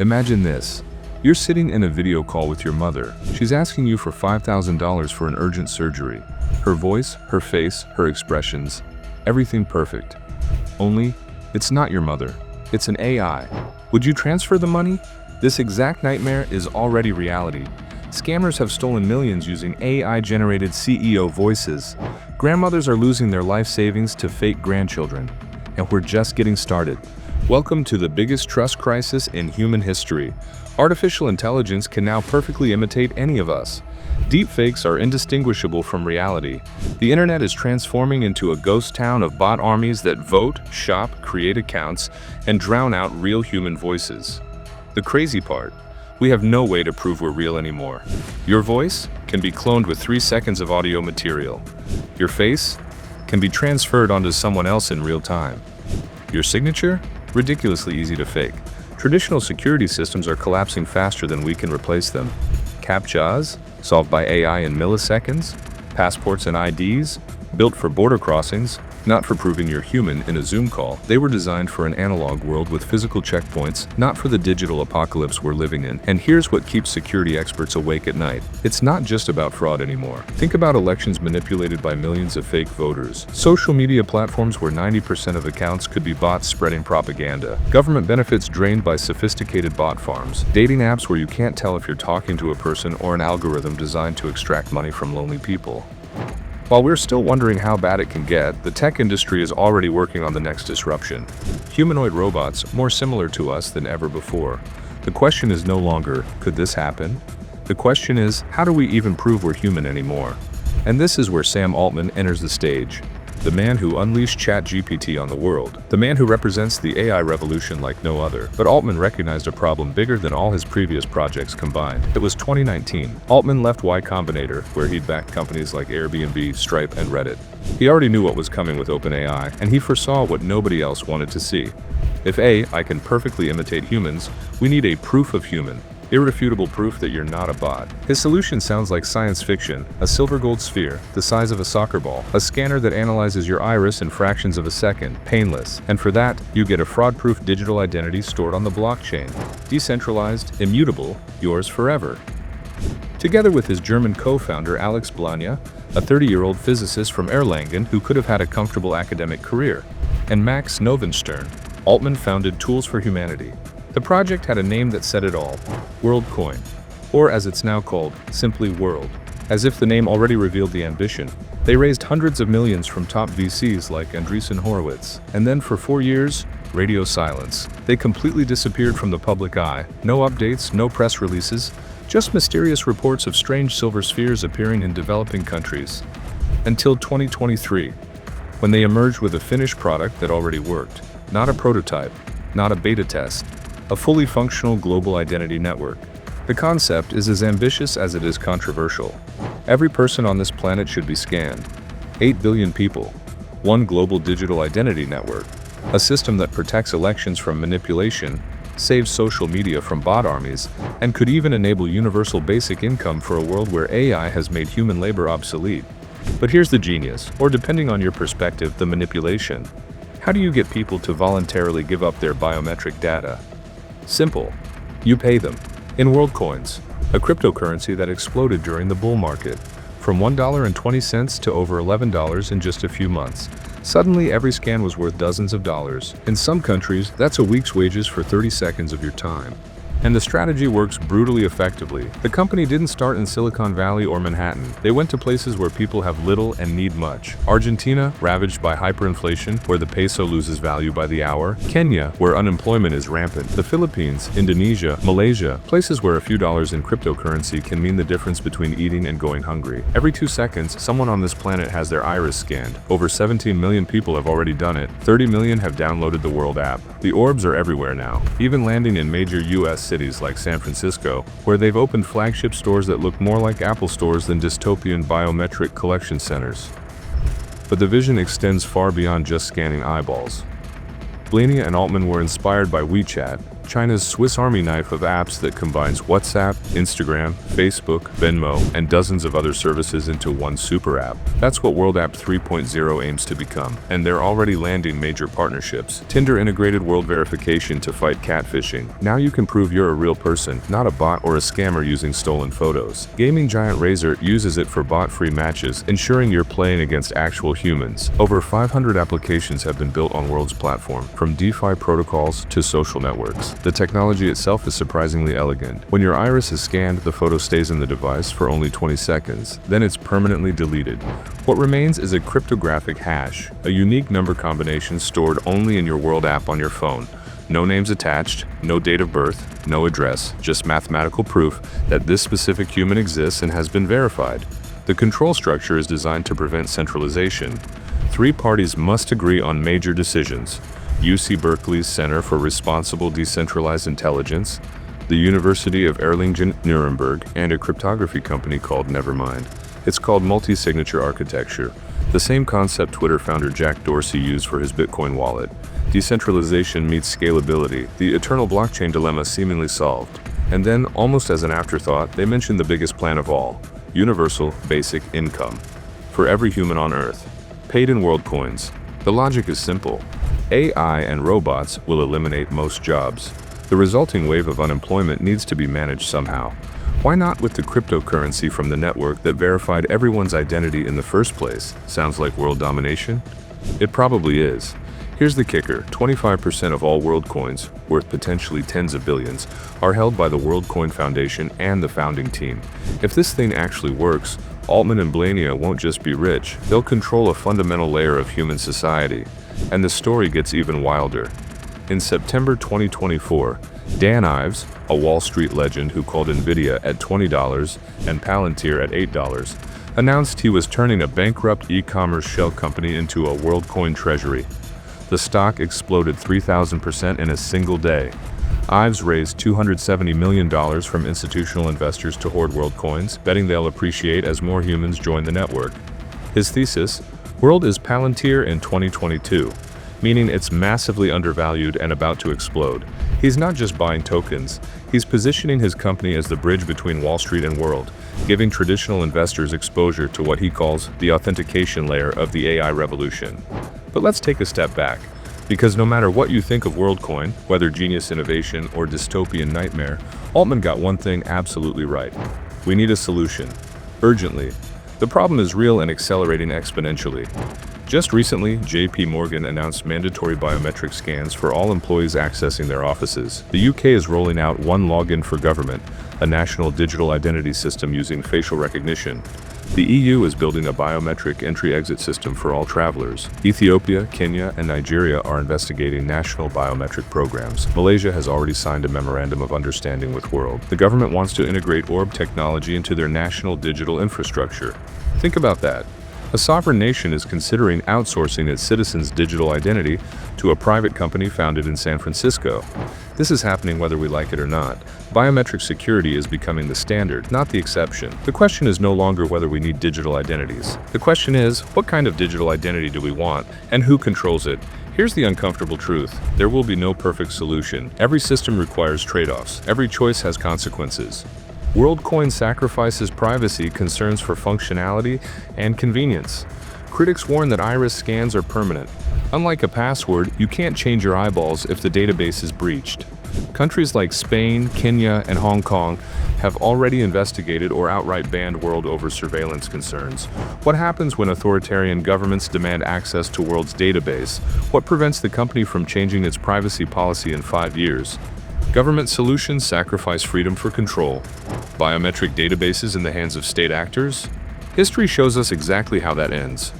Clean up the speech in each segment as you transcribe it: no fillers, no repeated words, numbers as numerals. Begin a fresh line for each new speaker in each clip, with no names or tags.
Imagine this. You're sitting in a video call with your mother. She's asking you for $5,000 for an urgent surgery. Her voice, her face, her expressions, everything perfect. Only, it's not your mother. It's an AI. Would you transfer the money? This exact nightmare is already reality. Scammers have stolen millions using AI-generated CEO voices. Grandmothers are losing their life savings to fake grandchildren. And we're just getting started. Welcome to the biggest trust crisis in human history. Artificial intelligence can now perfectly imitate any of us. Deepfakes are indistinguishable from reality. The internet is transforming into a ghost town of bot armies that vote, shop, create accounts, and drown out real human voices. The crazy part, we have no way to prove we're real anymore. Your voice can be cloned with 3 seconds of audio material. Your face can be transferred onto someone else in real time. Your signature? Ridiculously easy to fake. Traditional security systems are collapsing faster than we can replace them. CAPTCHAs, solved by AI in milliseconds. Passports and IDs, built for border crossings, not for proving you're human in a Zoom call. They were designed for an analog world with physical checkpoints, not for the digital apocalypse we're living in. And here's what keeps security experts awake at night. It's not just about fraud anymore. Think about elections manipulated by millions of fake voters. Social media platforms where 90% of accounts could be bots spreading propaganda. Government benefits drained by sophisticated bot farms. Dating apps where you can't tell if you're talking to a person or an algorithm designed to extract money from lonely people. While we're still wondering how bad it can get, the tech industry is already working on the next disruption. Humanoid robots, more similar to us than ever before. The question is no longer, could this happen? The question is, how do we even prove we're human anymore? And this is where Sam Altman enters the stage. The man who unleashed ChatGPT on the world. The man who represents the AI revolution like no other. But Altman recognized a problem bigger than all his previous projects combined. It was 2019. Altman left Y Combinator, where he'd backed companies like Airbnb, Stripe, and Reddit. He already knew what was coming with OpenAI, and he foresaw what nobody else wanted to see. If AI can perfectly imitate humans, we need a proof of human. Irrefutable proof that you're not a bot. His solution sounds like science fiction, a silver gold sphere, the size of a soccer ball, a scanner that analyzes your iris in fractions of a second, painless. And for that, you get a fraud-proof digital identity stored on the blockchain. Decentralized, immutable, yours forever. Together with his German co-founder Alex Blania, a 30-year-old physicist from Erlangen who could have had a comfortable academic career, and Max Novenstern, Altman founded Tools for Humanity. The project had a name that said it all, WorldCoin, or as it's now called, simply World. As if the name already revealed the ambition, they raised hundreds of millions from top VCs like Andreessen Horowitz. And then for 4 years, radio silence. They completely disappeared from the public eye. No updates, no press releases, just mysterious reports of strange silver spheres appearing in developing countries. Until 2023, when they emerged with a finished product that already worked. Not a prototype, not a beta test. A fully functional global identity network. The concept is as ambitious as it is controversial. Every person on this planet should be scanned. 8 billion people. One global digital identity network. A system that protects elections from manipulation, saves social media from bot armies, and could even enable universal basic income for a world where AI has made human labor obsolete. But here's the genius, or depending on your perspective, the manipulation. How do you get people to voluntarily give up their biometric data? Simple. You pay them. In WorldCoins, a cryptocurrency that exploded during the bull market, from $1.20 to over $11 in just a few months. Suddenly, every scan was worth dozens of dollars. In some countries, that's a week's wages for 30 seconds of your time. And the strategy works brutally effectively. The company didn't start in Silicon Valley or Manhattan. They went to places where people have little and need much. Argentina, ravaged by hyperinflation, where the peso loses value by the hour. Kenya, where unemployment is rampant. The Philippines, Indonesia, Malaysia, places where a few dollars in cryptocurrency can mean the difference between eating and going hungry. Every 2 seconds, someone on this planet has their iris scanned. Over 17 million people have already done it. 30 million have downloaded the World app. The orbs are everywhere now, even landing in major U.S. cities like San Francisco, where they've opened flagship stores that look more like Apple stores than dystopian biometric collection centers. But the vision extends far beyond just scanning eyeballs. Blania and Altman were inspired by WeChat, China's Swiss Army knife of apps that combines WhatsApp, Instagram, Facebook, Venmo, and dozens of other services into one super app. That's what World App 3.0 aims to become, and they're already landing major partnerships. Tinder integrated world verification to fight catfishing. Now you can prove you're a real person, not a bot or a scammer using stolen photos. Gaming giant Razer uses it for bot-free matches, ensuring you're playing against actual humans. Over 500 applications have been built on World's platform, from DeFi protocols to social networks. The technology itself is surprisingly elegant. When your iris is scanned, the photo stays in the device for only 20 seconds. Then it's permanently deleted. What remains is a cryptographic hash, a unique number combination stored only in your World app on your phone. No names attached, no date of birth, no address, just mathematical proof that this specific human exists and has been verified. The control structure is designed to prevent centralization. 3 parties must agree on major decisions. UC Berkeley's Center for Responsible Decentralized Intelligence, the University of Erlangen-Nuremberg, and a cryptography company called Nevermind. It's called multi-signature architecture, the same concept Twitter founder Jack Dorsey used for his Bitcoin wallet. Decentralization meets scalability, the eternal blockchain dilemma seemingly solved. And then, almost as an afterthought, they mentioned the biggest plan of all: universal basic income. For every human on Earth, paid in world coins. The logic is simple. AI and robots will eliminate most jobs. The resulting wave of unemployment needs to be managed somehow. Why not with the cryptocurrency from the network that verified everyone's identity in the first place? Sounds like world domination? It probably is. Here's the kicker: 25% of all world coins, worth potentially tens of billions, are held by the World Coin Foundation and the founding team. If this thing actually works, Altman and Blania won't just be rich, they'll control a fundamental layer of human society. And the story gets even wilder. In September 2024, Dan Ives, a Wall Street legend who called Nvidia at $20 and Palantir at $8, announced he was turning a bankrupt e-commerce shell company into a WorldCoin treasury. The stock exploded 3,000% in a single day. Ives raised $270 million from institutional investors to hoard world coins, betting they'll appreciate as more humans join the network. His thesis: World is Palantir in 2022, meaning it's massively undervalued and about to explode. He's not just buying tokens, he's positioning his company as the bridge between Wall Street and World, giving traditional investors exposure to what he calls the authentication layer of the AI revolution. But let's take a step back, because no matter what you think of WorldCoin, whether genius innovation or dystopian nightmare, Altman got one thing absolutely right. We need a solution. Urgently. The problem is real and accelerating exponentially. Just recently, JP Morgan announced mandatory biometric scans for all employees accessing their offices. The UK is rolling out One Login for Government, a national digital identity system using facial recognition. The EU is building a biometric entry-exit system for all travelers. Ethiopia, Kenya, and Nigeria are investigating national biometric programs. Malaysia has already signed a memorandum of understanding with World. The government wants to integrate orb technology into their national digital infrastructure. Think about that. A sovereign nation is considering outsourcing its citizens' digital identity to a private company founded in San Francisco. This is happening whether we like it or not. Biometric security is becoming the standard, not the exception. The question is no longer whether we need digital identities. The question is, what kind of digital identity do we want, and who controls it? Here's the uncomfortable truth. There will be no perfect solution. Every system requires trade-offs. Every choice has consequences. WorldCoin sacrifices privacy concerns for functionality and convenience. Critics warn that iris scans are permanent. Unlike a password, you can't change your eyeballs if the database is breached. Countries like Spain, Kenya, and Hong Kong have already investigated or outright banned World over surveillance concerns. What happens when authoritarian governments demand access to World's database? What prevents the company from changing its privacy policy in 5 years? Government solutions sacrifice freedom for control. Biometric databases in the hands of state actors? History shows us exactly how that ends.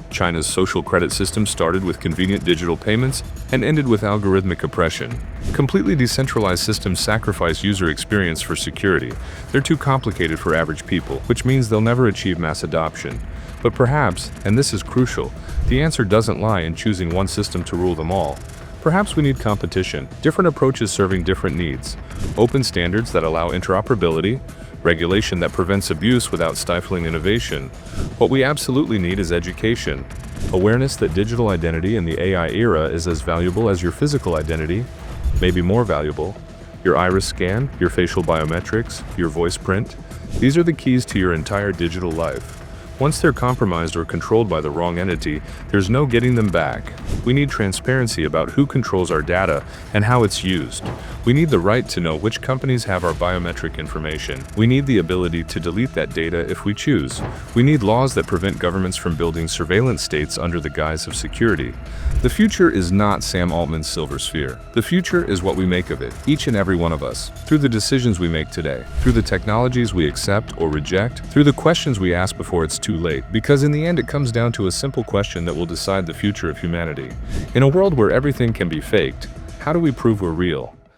China's social credit system started with convenient digital payments and ended with algorithmic oppression. Completely decentralized systems sacrifice user experience for security. They're too complicated for average people, which means they'll never achieve mass adoption. But perhaps, and this is crucial, the answer doesn't lie in choosing one system to rule them all. Perhaps we need competition, different approaches serving different needs, open standards that allow interoperability, regulation that prevents abuse without stifling innovation. What we absolutely need is education, awareness that digital identity in the AI era is as valuable as your physical identity, maybe more valuable. Your iris scan, your facial biometrics, your voice print. These are the keys to your entire digital life. Once they're compromised or controlled by the wrong entity, there's no getting them back. We need transparency about who controls our data and how it's used. We need the right to know which companies have our biometric information. We need the ability to delete that data if we choose. We need laws that prevent governments from building surveillance states under the guise of security. The future is not Sam Altman's silver sphere. The future is what we make of it, each and every one of us, through the decisions we make today, through the technologies we accept or reject, through the questions we ask before it's too late, because in the end it comes down to a simple question that will decide the future of humanity. In a world where everything can be faked, how do we prove we're real?